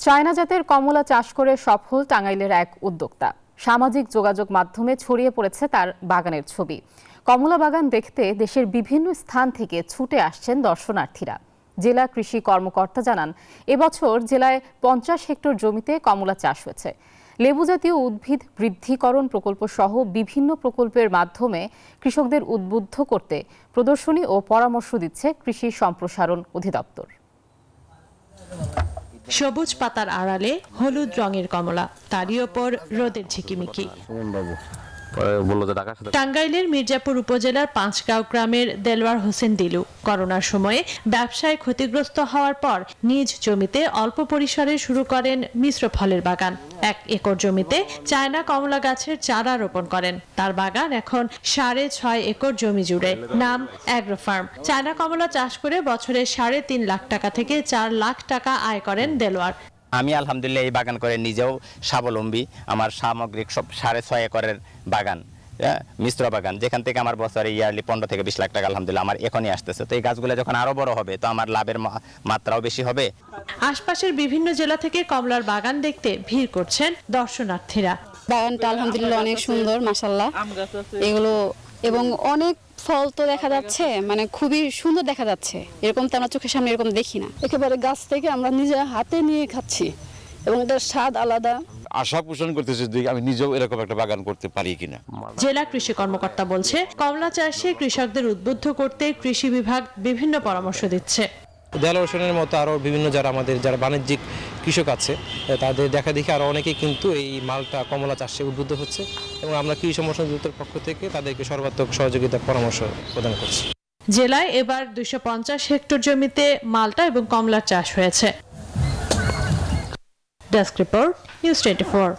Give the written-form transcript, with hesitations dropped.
China জাতের কমলা চাষ করে সফল টাঙ্গাইলের এক উদ্যোক্তা। সামাজিক যোগাযোগ মাধ্যমে ছড়িয়ে পড়েছে তার বাগানের ছবি। কমলা বাগান দেখতে দেশের বিভিন্ন স্থান থেকে ছুটে আসছেন দর্শনার্থীরা। জেলা কৃষি কর্মকর্তা জানান, এবছর জেলায় 50 হেক্টর জমিতে কমলা চাষ হয়েছে। লেবু জাতীয় উদ্ভিদ বৃদ্ধিকরণ প্রকল্প সহ বিভিন্ন প্রকল্পের মাধ্যমে কৃষকদের উদ্বুদ্ধ করতে প্রদর্শনী ও পরামর্শ দিচ্ছে কৃষি সম্প্রসারণ অধিদপ্তর। সবুজ পাতার আড়ালে হলুদ রঙের কমলা, তারই ওপর রোদের ঝিকিমিকি। টাঙ্গাইলের মির্জাপুর উপজেলার পাঁচগাঁও গ্রামের দেলোয়ার হোসেন দিলু করোনার সময়ে ব্যবসায় ক্ষতিগ্রস্ত হওয়ার পর নিজ জমিতে অল্প পরিসরে শুরু করেন মিশ্র ফলের বাগান। 1 একর জমিতে চায়না কমলা গাছের চারা রোপণ করেন। তার বাগান এখন 6.5 একর জমি জুড়ে। নাম অ্যাগ্রো ফার্ম। চায়না কমলা চাষ করে বছরে 3.5 লাখ টাকা থেকে 4 লাখ টাকা আয় করেন দেলোয়ার। আমি আলহামদুলিল্লাহ এই বাগান করে নিজেও স্বাবলম্বী। আমার সামগ্রিক সব 6.5 একরের বাগান, মিশ্র বাগান, যেখান থেকে আমার বছরে ইয়ারলি 15 থেকে 20 লাখ টাকা আলহামদুলিল্লাহ আমার এখনই আসতেছে। তো এই গাছগুলো যখন আরো বড় হবে তো আমার লাভের মাত্রাও বেশি হবে। আশপাশের বিভিন্ন জেলা থেকে কমলার বাগান দেখতে ভিড় করছেন দর্শনার্থীরা। বাগানটা আলহামদুলিল্লাহ অনেক সুন্দর, মাশাআল্লাহ। এগুলো এবং অনেক ফল তো দেখা যাচ্ছে, মানে খুবই সুন্দর দেখা যাচ্ছে। এরকম তো আমরা চোখের সামনে এরকম দেখি না। একেবারে গাছ থেকে আমরা নিজে হাতে নিয়ে খাচ্ছি এবং এটার স্বাদ আলাদা। আশা পোষণ করতেছি আমি নিজেও এরকম একটা বাগান করতে পারি কিনা। জেলা কৃষি কর্মকর্তা বলছে, কমলা চাষে কৃষকদের উদ্বুদ্ধ করতে কৃষি বিভাগ বিভিন্ন পরামর্শ দিচ্ছে। দেলোয়ার হোসেনের মতো আরও বিভিন্ন যারা বাণিজ্যিক কৃষক আছে তাদের দেখা দেখি আরও অনেকেই কিন্তু এই মালটা কমলা চাষে উদ্বুদ্ধ হচ্ছে এবং আমরা কৃষি সম্প্রসারণ অধিদপ্তরের পক্ষ থেকে তাদেরকে সর্বাত্মক সহযোগিতার পরামর্শ প্রদান করছি। জেলায় এবার 250 হেক্টর জমিতে মালটা এবং কমলার চাষ হয়েছে। Desk report, news 24।